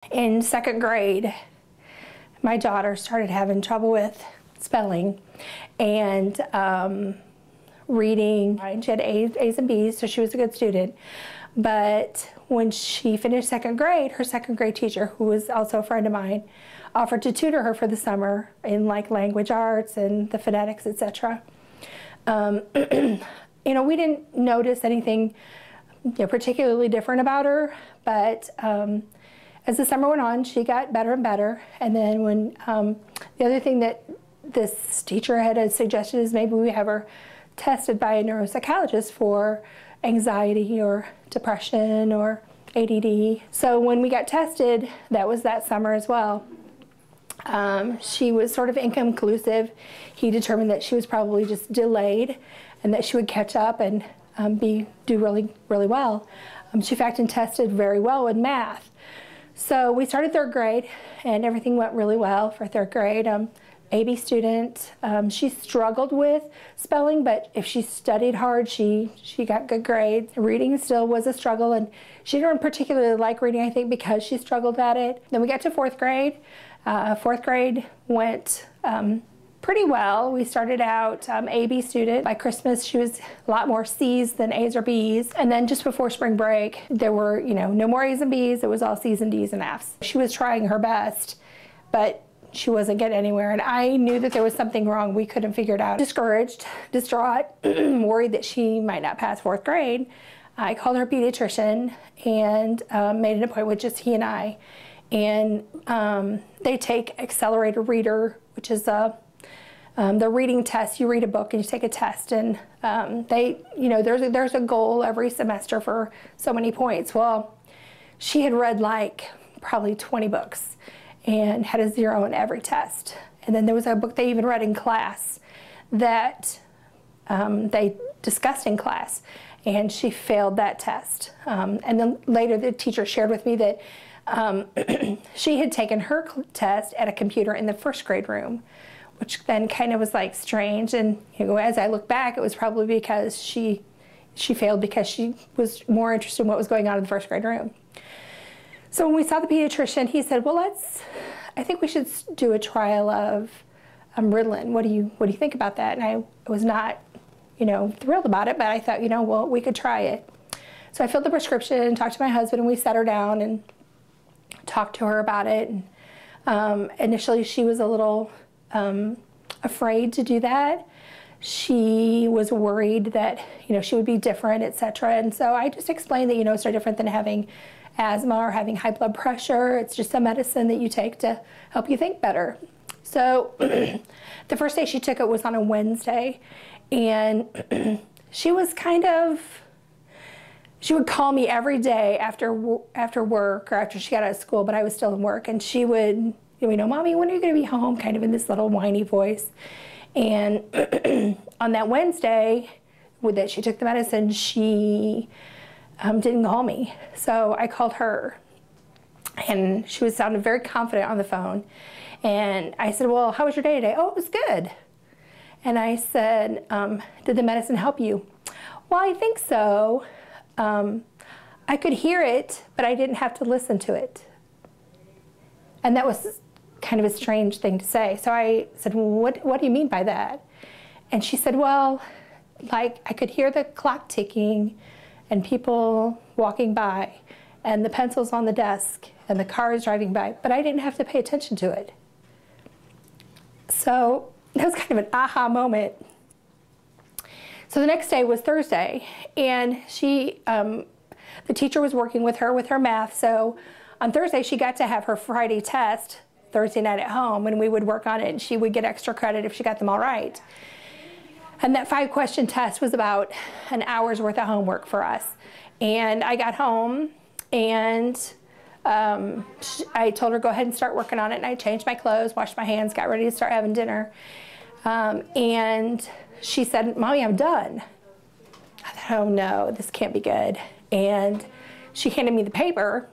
In second grade, my daughter started having trouble with spelling and reading. She had A's and B's, so she was a good student. But when she finished second grade, her second grade teacher, who was also a friend of mine, offered to tutor her for the summer in like language arts and the phonetics, etc. You know, we didn't notice anything particularly different about her, but as the summer went on, she got better and better. And then when the other thing that this teacher had suggested is maybe we have her tested by a neuropsychologist for anxiety or depression or ADD. So when we got tested, that was that summer as well. She was sort of inconclusive. He determined that she was probably just delayed and that she would catch up and do really well. She in fact tested very well in math. So we started third grade and everything went really well for third grade. AB student. She struggled with spelling, but if she studied hard, she got good grades. Reading still was a struggle, and she didn't particularly like reading, I think, because she struggled at it. Then we got to fourth grade. Fourth grade went pretty well. We started out AB student. By Christmas, she was a lot more C's than A's or B's. And then just before spring break, there were, no more A's and B's. It was all C's and D's and F's. She was trying her best, but she wasn't getting anywhere, and I knew that there was something wrong. We couldn't figure it out. Discouraged, distraught, worried that she might not pass fourth grade, I called her pediatrician and made an appointment with just he and I. And they take accelerated reader, which is the reading test. You read a book and you take a test, and there's a goal every semester for so many points. Well, she had read like probably 20 books and had a 0 on every test. And then there was a book they even read in class that they discussed in class, and she failed that test. And then later the teacher shared with me that she had taken her test at a computer in the first grade room, which then kind of was like strange. And as I look back, it was probably because she failed because she was more interested in what was going on in the first grade room. So when we saw the pediatrician, he said, well, I think we should do a trial of Ritalin. What do you think about that? And I was not, thrilled about it, but I thought, well, we could try it. So I filled the prescription, talked to my husband, and we sat her down and talked to her about it. And initially, she was a little afraid to do that. She was worried that, she would be different, etc. And so I just explained that, it's no different than having asthma or having high blood pressure. It's just a medicine that you take to help you think better. So the first day she took it was on a Wednesday, and she was she would call me every day after work or after she got out of school, but I was still in work, and she would, Mommy, when are you going to be home? Kind of in this little whiny voice. And on that Wednesday that she took the medicine, she didn't call me. So I called her, and she sounded very confident on the phone. And I said, well, how was your day today? Oh, it was good. And I said, did the medicine help you? Well, I think so. I could hear it, but I didn't have to listen to it. And that was kind of a strange thing to say. So I said, well, what do you mean by that? And she said, well, like I could hear the clock ticking and people walking by and the pencils on the desk and the cars driving by, but I didn't have to pay attention to it. So that was kind of an aha moment. So the next day was Thursday, and the teacher was working with her math. So on Thursday, she got to have her Friday test Thursday night at home, and we would work on it, and she would get extra credit if she got them all right. And that 5-question test was about an hour's worth of homework for us. And I got home, and I told her, go ahead and start working on it. And I changed my clothes, washed my hands, got ready to start having dinner. And she said, Mommy, I'm done. I thought, oh no, this can't be good. And she handed me the paper,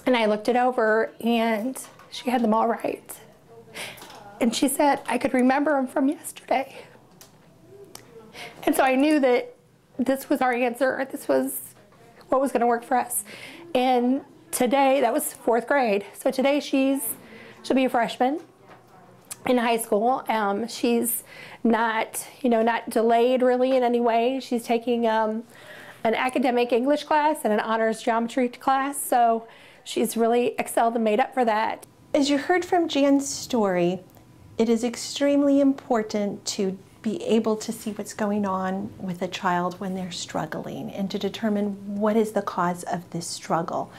and I looked it over, and she had them all right. And she said, I could remember them from yesterday. And so I knew that this was our answer. This was what was going to work for us. And today, that was 4th grade. So today she'll be a freshman in high school. She's not, not delayed really in any way. She's taking an academic English class and an honors geometry class. So she's really excelled and made up for that. As you heard from Jan's story, it is extremely important to be able to see what's going on with a child when they're struggling and to determine what is the cause of this struggle.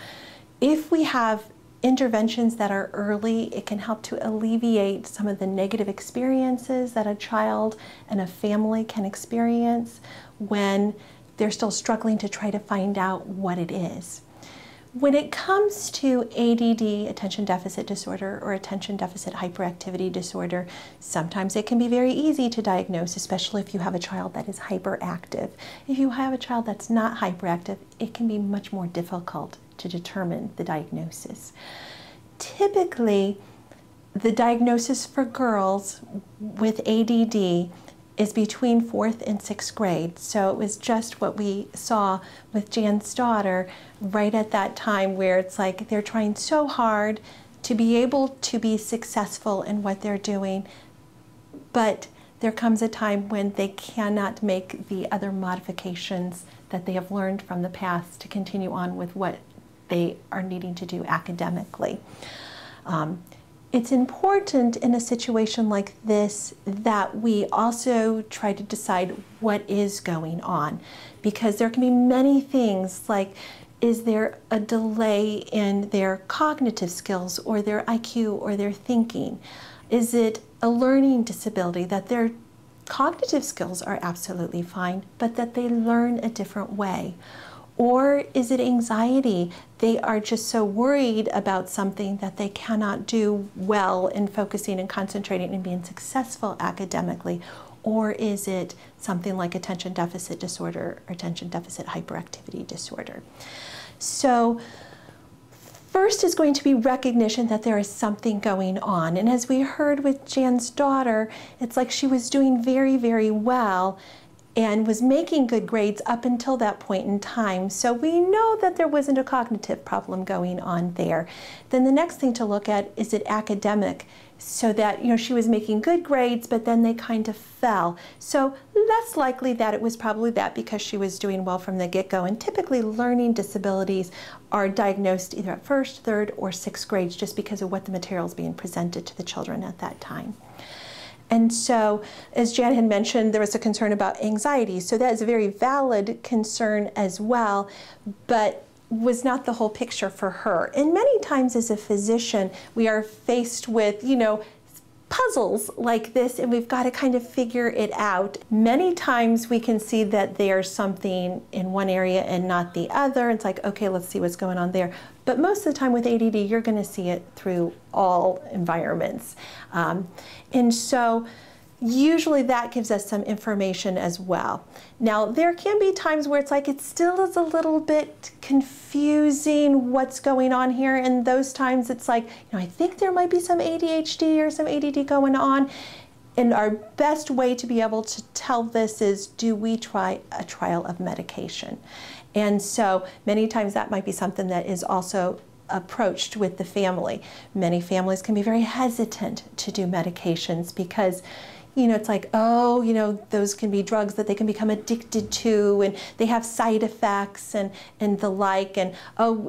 If we have interventions that are early, it can help to alleviate some of the negative experiences that a child and a family can experience when they're still struggling to try to find out what it is. When it comes to ADD, attention deficit disorder, or attention deficit hyperactivity disorder, sometimes it can be very easy to diagnose, especially if you have a child that is hyperactive. If you have a child that's not hyperactive, it can be much more difficult to determine the diagnosis. Typically, the diagnosis for girls with ADD is between 4th and 6th grade. So it was just what we saw with Jan's daughter right at that time, where it's like they're trying so hard to be able to be successful in what they're doing, but there comes a time when they cannot make the other modifications that they have learned from the past to continue on with what they are needing to do academically. It's important in a situation like this that we also try to decide what is going on, because there can be many things like, is there a delay in their cognitive skills or their IQ or their thinking? Is it a learning disability that their cognitive skills are absolutely fine, but that they learn a different way? Or is it anxiety? They are just so worried about something that they cannot do well in focusing and concentrating and being successful academically. Or is it something like attention deficit disorder or attention deficit hyperactivity disorder? So first is going to be recognition that there is something going on. And as we heard with Jan's daughter, it's like she was doing very, very well and was making good grades up until that point in time. So we know that there wasn't a cognitive problem going on there. Then the next thing to look at, is it academic? So that, she was making good grades, but then they kind of fell. So less likely that it was probably that, because she was doing well from the get-go. And typically learning disabilities are diagnosed either at 1st, 3rd, or 6th grades, just because of what the material is being presented to the children at that time. And so, as Jan had mentioned, there was a concern about anxiety. So that is a very valid concern as well, but was not the whole picture for her. And many times as a physician, we are faced with, puzzles like this, and we've got to kind of figure it out. Many times we can see that there's something in one area and not the other. It's like, okay, let's see what's going on there. But most of the time with ADD, you're going to see it through all environments. And so usually that gives us some information as well. Now, there can be times where it's like it still is a little bit confusing what's going on here. And those times it's like, I think there might be some ADHD or some ADD going on. And our best way to be able to tell this is, do we try a trial of medication? And so many times that might be something that is also approached with the family. Many families can be very hesitant to do medications because it's like, those can be drugs that they can become addicted to, and they have side effects and the like. And,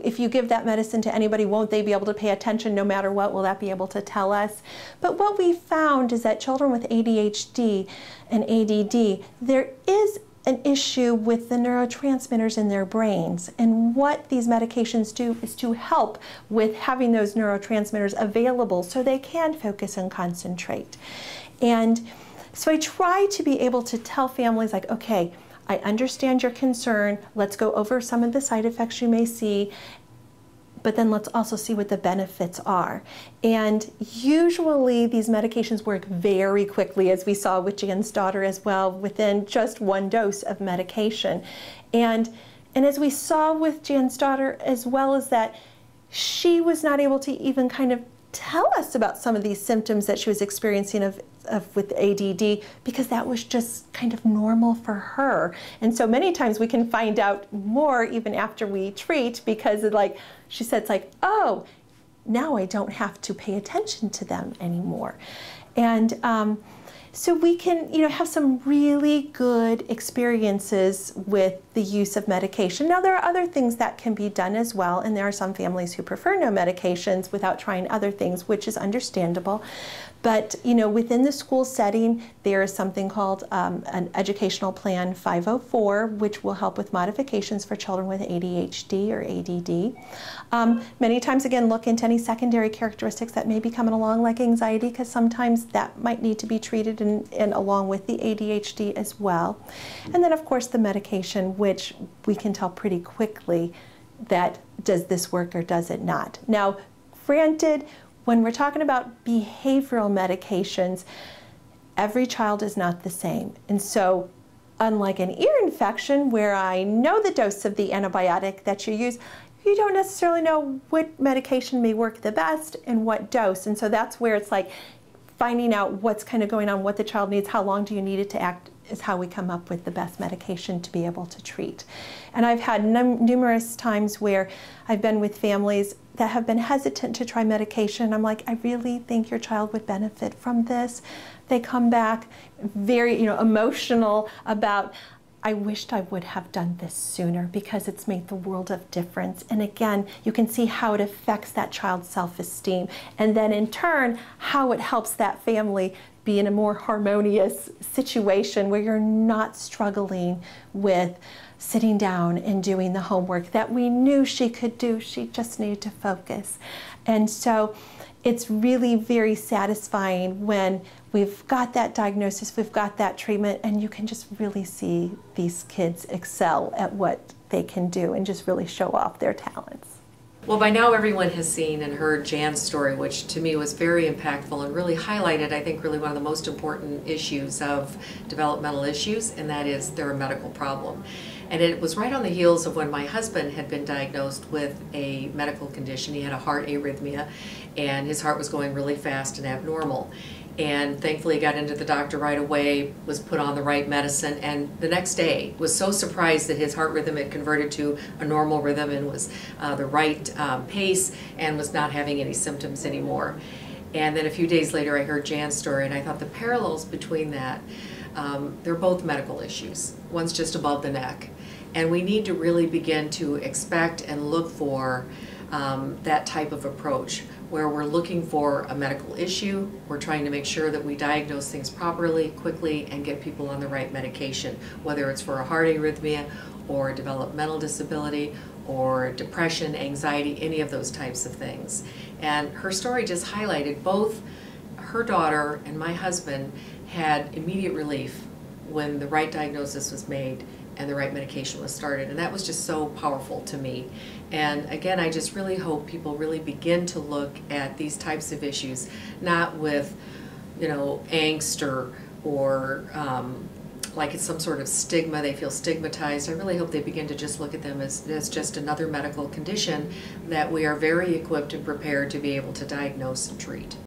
if you give that medicine to anybody, won't they be able to pay attention no matter what? Will that be able to tell us? But what we found is that children with ADHD and ADD, there is an issue with the neurotransmitters in their brains. And what these medications do is to help with having those neurotransmitters available so they can focus and concentrate. And so I try to be able to tell families like, okay, I understand your concern. Let's go over some of the side effects you may see, but then let's also see what the benefits are. And usually these medications work very quickly, as we saw with Jan's daughter as well, within just 1 dose of medication. And as we saw with Jan's daughter as well, is that she was not able to even kind of tell us about some of these symptoms that she was experiencing with ADD, because that was just kind of normal for her. And so many times we can find out more even after we treat, because like she said, it's like, oh, now I don't have to pay attention to them anymore. And so we can, have some really good experiences with the use of medication. Now, there are other things that can be done as well, and there are some families who prefer no medications without trying other things, which is understandable. But, within the school setting, there is something called an Educational Plan 504, which will help with modifications for children with ADHD or ADD. Many times, again, look into any secondary characteristics that may be coming along, like anxiety, because sometimes that might need to be treated and along with the ADHD as well. And then, of course, the medication, which we can tell pretty quickly that does this work or does it not. Now, granted, when we're talking about behavioral medications, every child is not the same. And so, unlike an ear infection, where I know the dose of the antibiotic that you use, you don't necessarily know what medication may work the best and what dose. And so that's where it's like finding out what's kind of going on, what the child needs, how long do you need it to act, is how we come up with the best medication to be able to treat. And I've had numerous times where I've been with families that have been hesitant to try medication. I'm like, I really think your child would benefit from this. They come back very, emotional about, I wished I would have done this sooner because it's made the world of difference. And again, you can see how it affects that child's self-esteem. And then in turn, how it helps that family be in a more harmonious situation where you're not struggling with sitting down and doing the homework that we knew she could do. She just needed to focus. And so it's really very satisfying when we've got that diagnosis, we've got that treatment, and you can just really see these kids excel at what they can do and just really show off their talents. Well, by now everyone has seen and heard Jan's story, which to me was very impactful and really highlighted, I think, really one of the most important issues of developmental issues, and that is they're a medical problem. And it was right on the heels of when my husband had been diagnosed with a medical condition. He had a heart arrhythmia, and his heart was going really fast and abnormal. And thankfully got into the doctor right away, was put on the right medicine, and the next day was so surprised that his heart rhythm had converted to a normal rhythm and was the right pace and was not having any symptoms anymore. And then a few days later I heard Jan's story, and I thought the parallels between that, they're both medical issues. One's just above the neck. And we need to really begin to expect and look for that type of approach, where we're looking for a medical issue, we're trying to make sure that we diagnose things properly, quickly, and get people on the right medication, whether it's for a heart arrhythmia or a developmental disability or depression, anxiety, any of those types of things. And her story just highlighted both her daughter and my husband had immediate relief when the right diagnosis was made and the right medication was started, and that was just so powerful to me. And again, I just really hope people really begin to look at these types of issues, not with, angst or like it's some sort of stigma, they feel stigmatized. I really hope they begin to just look at them as just another medical condition that we are very equipped and prepared to be able to diagnose and treat.